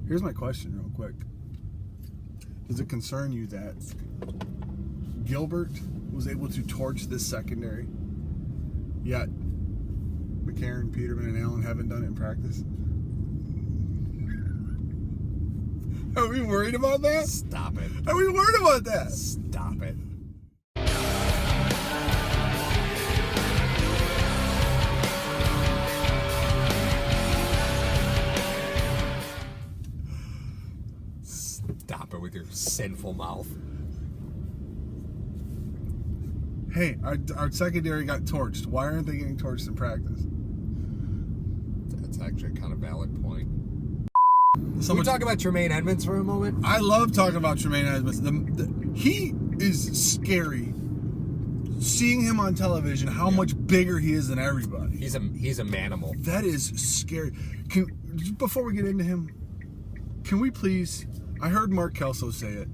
Here's my question real quick. Does it concern you that Gilbert was able to torch this secondary, yet McCarron, Peterman, and Allen haven't done it in practice? Are we worried about that? Stop it. Are we worried about that? Stop it. Stop it with your sinful mouth. Hey, our secondary got torched. Why aren't they getting torched in practice? That's actually a kind of valid point. So Can we talk about Tremaine Edmunds for a moment? I love talking about Tremaine Edmunds. He is scary. Seeing him on television, how much bigger he is than everybody. He's a manimal. That is scary. Before we get into him, can we please? I heard Mark Kelso say it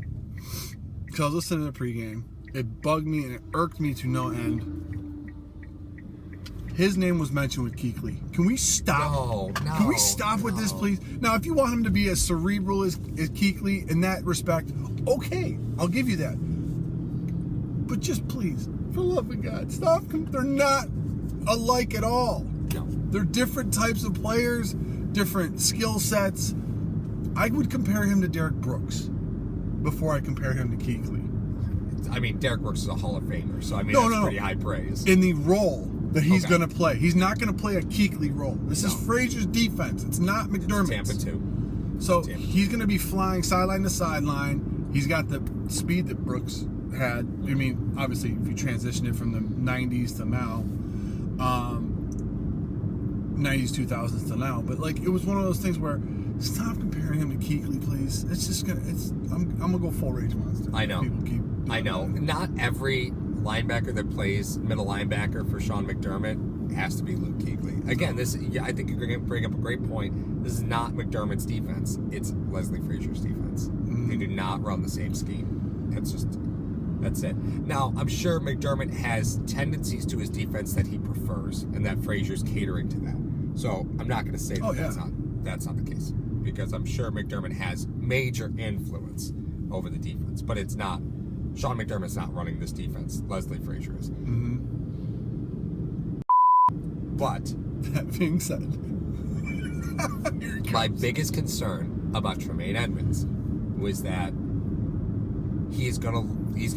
because I was listening to the pregame. It bugged me and it irked me to no end. His name was mentioned with Kuechly. Can we stop? No. Can we stop with this, please? Now, if you want him to be as cerebral as Kuechly in that respect, okay, I'll give you that. But just please, for the love of God, stop. They're not alike at all. No. They're different types of players, different skill sets. I would compare him to Derek Brooks before I compare him to Kuechly. I mean, Derek Brooks is a Hall of Famer, so I mean, that's pretty high praise. In the role that he's going to play. He's not going to play a Kuechly role. This is Frazier's defense. It's not McDermott's. It's Tampa 2. So he's going to be flying sideline to sideline. He's got the speed that Brooks had. I mean, obviously, if you transition it from the 90s to now, 90s, 2000s to now. But, like, it was one of those things where stop comparing him to Kuechly, please. It's just going to, I'm going to go full rage monster. I know. I know. That. Not every linebacker that plays middle linebacker for Sean McDermott has to be Luke Kuechly. Again, I think you're going to bring up a great point. This is not McDermott's defense. It's Leslie Frazier's defense. They do not run the same scheme. That's it. Now, I'm sure McDermott has tendencies to his defense that he prefers, and that Frazier's catering to that. So I'm not going to say that's not the case, because I'm sure McDermott has major influence over the defense, but it's not. Sean McDermott's not running this defense. Leslie Frazier is. But that being said, my biggest concern about Tremaine Edmunds was that he's gonna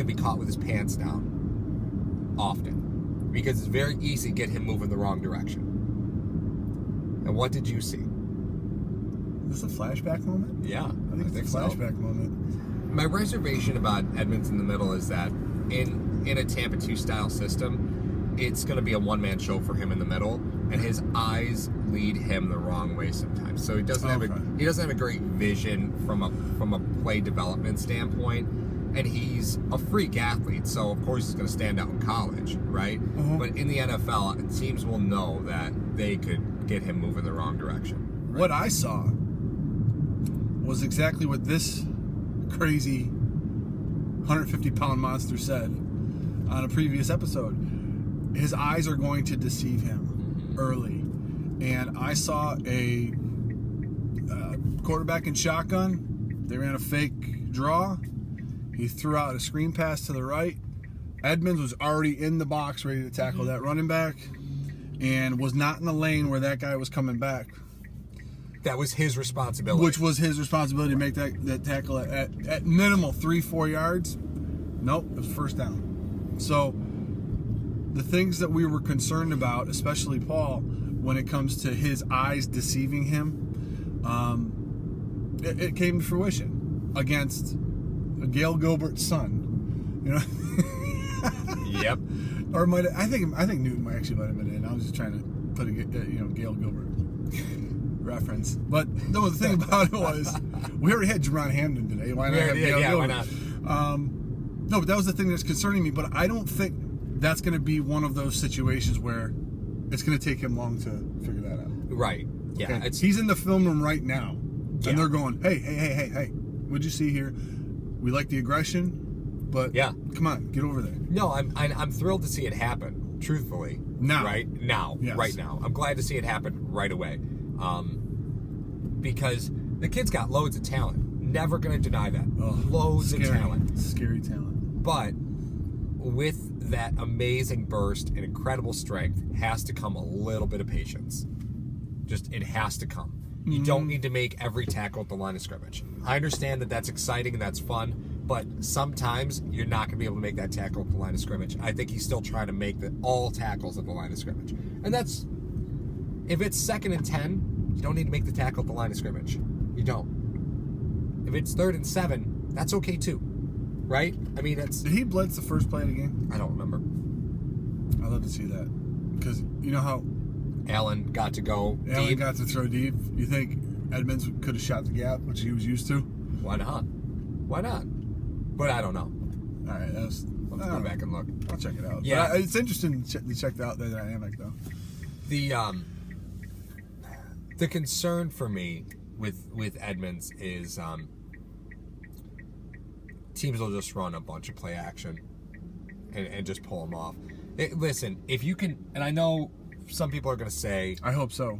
be caught with his pants down often, because it's very easy to get him moving the wrong direction. And what did you see? Is this a flashback moment? Yeah, I think it's a flashback moment. My reservation about Edmunds in the middle is that in a Tampa 2 style system, it's going to be a one-man show for him in the middle, and his eyes lead him the wrong way sometimes. So he doesn't have a great vision from a play development standpoint, and he's a freak athlete, so of course he's going to stand out in college, right? But in the NFL, teams will know that they could get him moving the wrong direction. What I saw was exactly what this crazy 150-pound monster said on a previous episode. His eyes are going to deceive him early. And I saw a quarterback in shotgun. They ran a fake draw. He threw out a screen pass to the right. Edmunds was already in the box ready to tackle that running back and was not in the lane where that guy was coming back. That was his responsibility. Which was his responsibility to make that tackle at minimal 3-4 yards. Nope, it was first down. So the things that we were concerned about, especially Paul, when it comes to his eyes deceiving him, it came to fruition against Gail Gilbert's son. You know? Yep. Or I think Newton might have been in. I was just trying to put a Gail Gilbert reference. But no, the thing about it was we already had Jerron Hamden today. Why not have Gail Gilbert? Why not? No, but that was the thing that's concerning me. But I don't think that's going to be one of those situations where it's going to take him long to figure that out. Right. Yeah. Okay? He's in the film room right now, and they're going, hey, what'd you see here? We like the aggression, but come on, get over there. No, I'm thrilled to see it happen. Truthfully, now, right now, yes. right now, I'm glad to see it happen right away, because The kid's got loads of talent. Never going to deny that. Oh, loads of talent. Scary talent. But with that amazing burst and incredible strength has to come a little bit of patience. Just, it has to come. You don't need to make every tackle at the line of scrimmage. I understand that that's exciting and that's fun, but sometimes you're not going to be able to make that tackle at the line of scrimmage. I think he's still trying to make all tackles at the line of scrimmage. And that's, if it's 2nd and 10, you don't need to make the tackle at the line of scrimmage. You don't. If it's 3rd and 7, that's okay too. Right? I mean, it's... Did he blitz the first play of the game? I don't remember. I'd love to see that. Because you know how Allen got to go Allen deep. got to throw deep? You think Edmunds could have shot the gap, which he was used to? Why not? Why not? But I don't know. All right, Let's go back and look. I'll check it out. Yeah. But it's interesting to check out the dynamic, though. The concern for me with Edmunds is teams will just run a bunch of play action and just pull him off. Listen, if you can, and I know some people are going to say, I hope so.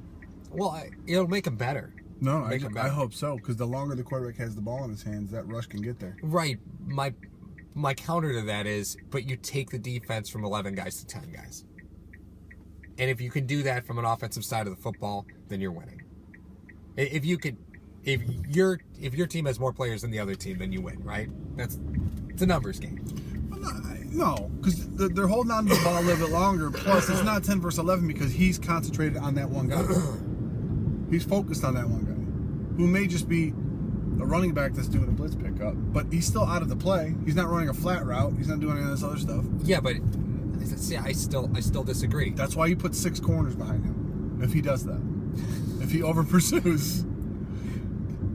well, it'll make him better. No, Make him I better. hope so, because the longer the quarterback has the ball in his hands, that rush can get there. Right. My counter to that is, but you take the defense from 11 guys to 10 guys. And if you can do that from an offensive side of the football, then you're winning. If your team has more players than the other team, then you win, right? It's a numbers game. No, because they're holding on to the ball a little bit longer. Plus, it's not 10 versus 11 because he's concentrated on that one guy. He's focused on that one guy, who may just be a running back that's doing a blitz pickup, but he's still out of the play. He's not running a flat route. He's not doing any of this other stuff. Yeah, but see, I still disagree. That's why you put 6 corners behind him. If he does that, if he over pursues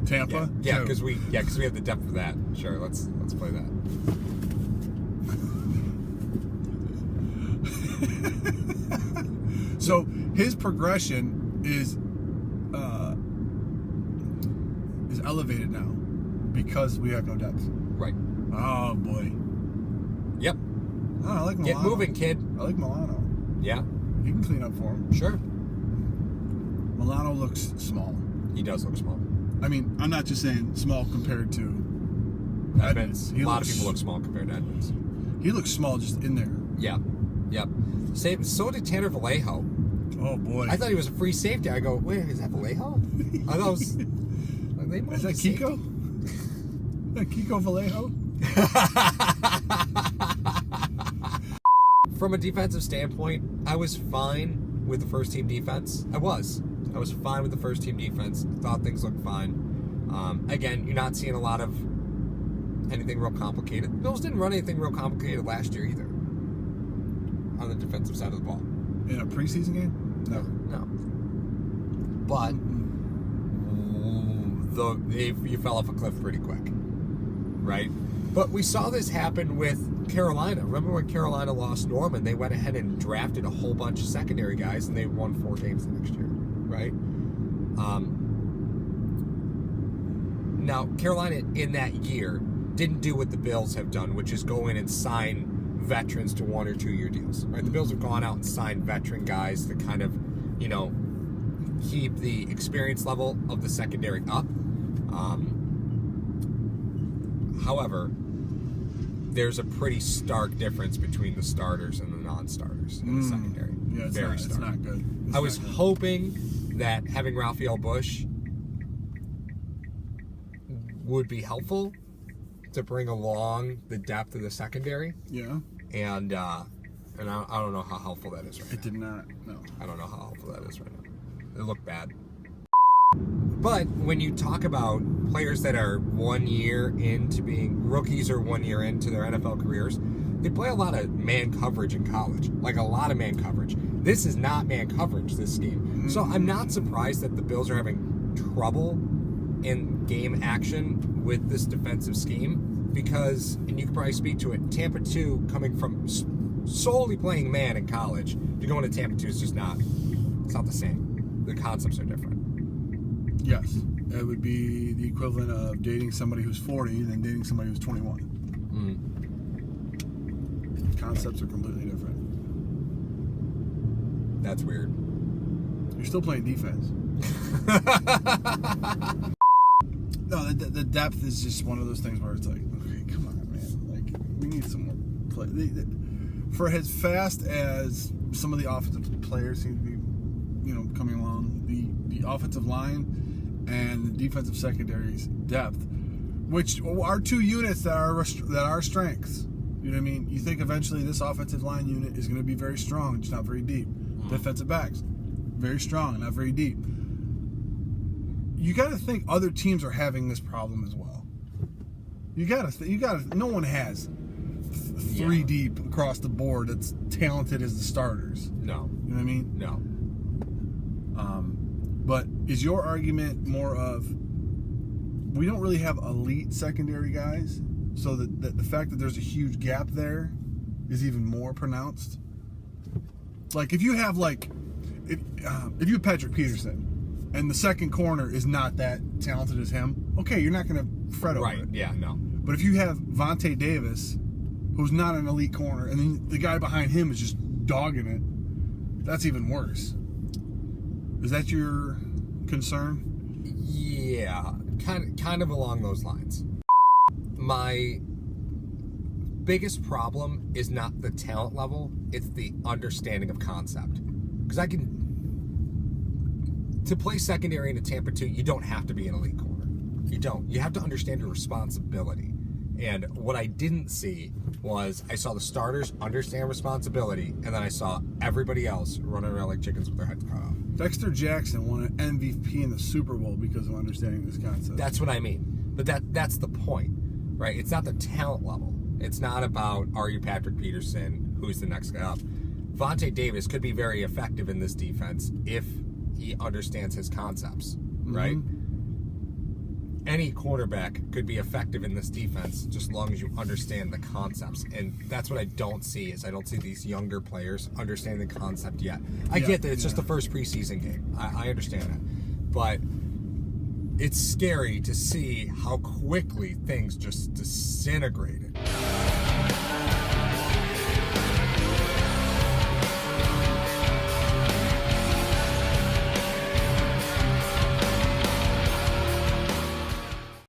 Tampa, Yeah, because we have the depth of that. Sure, let's play that. So his progression is elevated now because we have no depth. Right. Oh boy. Yep. Oh, I like Milano. Get moving, kid. I like Milano. Yeah. He can clean up for him. Sure. Milano looks small. He does look small. I mean, I'm not just saying small compared to Edmunds. A lot of people look small compared to Edmunds. He looks small just in there. Yeah. Yep. So did Tanner Vallejo. Oh boy. I thought he was a free safety. I go, wait, is that Vallejo? I thought it was. Is that Kiko? Kiko Vallejo? From a defensive standpoint, I was fine with the first team defense. I was fine with the first team defense. Thought things looked fine. Again, you're not seeing a lot of anything real complicated. The Bills didn't run anything real complicated last year either on the defensive side of the ball. In a preseason game? No. But you fell off a cliff pretty quick, right? But we saw this happen with Carolina. Remember when Carolina lost Norman? They went ahead and drafted a whole bunch of secondary guys, and they won 4 games the next year, right? Now, Carolina in that year didn't do what the Bills have done, which is go in and sign veterans to 1 or 2 year deals, right? The Bills have gone out and signed veteran guys to kind of, keep the experience level of the secondary up. However, there's a pretty stark difference between the starters and the non-starters in the secondary. Yeah, it's not good. I was hoping that having Raphael Bush would be helpful to bring along the depth of the secondary. Yeah. And I don't know how helpful that is right now. It did not, no. I don't know how helpful that is right now. It looked bad. But when you talk about players that are 1 year into being rookies or 1 year into their NFL careers, they play a lot of man coverage in college. Like a lot of man coverage. This is not man coverage, this scheme. So I'm not surprised that the Bills are having trouble in game action with this defensive scheme because, and you can probably speak to it, Tampa 2 coming from solely playing man in college to go into Tampa 2 is just not, it's not the same. The concepts are different. Yes. It would be the equivalent of dating somebody who's 40 than dating somebody who's 21. Concepts are completely different. That's weird. You're still playing defense. the depth is just one of those things where it's like, okay, come on, man. Like, we need some more play. For as fast as some of the offensive players seem to be, coming along, the offensive line and the defensive secondary's depth, which are two units that are strengths. You know what I mean? You think eventually this offensive line unit is going to be very strong, just not very deep. Defensive backs, very strong, not very deep. You got to think other teams are having this problem as well. You got to. No one has three deep across the board that's talented as the starters. No. You know what I mean? No. But is your argument more of we don't really have elite secondary guys, so that the fact that there's a huge gap there is even more pronounced? Like if you have if you have Patrick Peterson and the second corner is not that talented as him, okay, you're not going to fret over it. Right, yeah, no. But if you have Vontae Davis, who's not an elite corner, and then the guy behind him is just dogging it, that's even worse. Is that your concern? Yeah, kind of along those lines. My biggest problem is not the talent level, it's the understanding of concept. Because to play secondary in a Tampa 2, you don't have to be an elite corner. You don't. You have to understand your responsibility. And what I didn't see was I saw the starters understand responsibility, and then I saw everybody else running around like chickens with their heads cut off. Dexter Jackson won an MVP in the Super Bowl because of understanding this concept. That's what I mean. But that's the point, right? It's not the talent level. It's not about, are you Patrick Peterson? Who's the next guy up? Vontae Davis could be very effective in this defense if he understands his concepts, right? Mm-hmm. Any quarterback could be effective in this defense just as long as you understand the concepts. And that's what I don't see is I don't see these younger players understanding the concept yet. I get that it's just the first preseason game. I understand that. But it's scary to see how quickly things just disintegrated.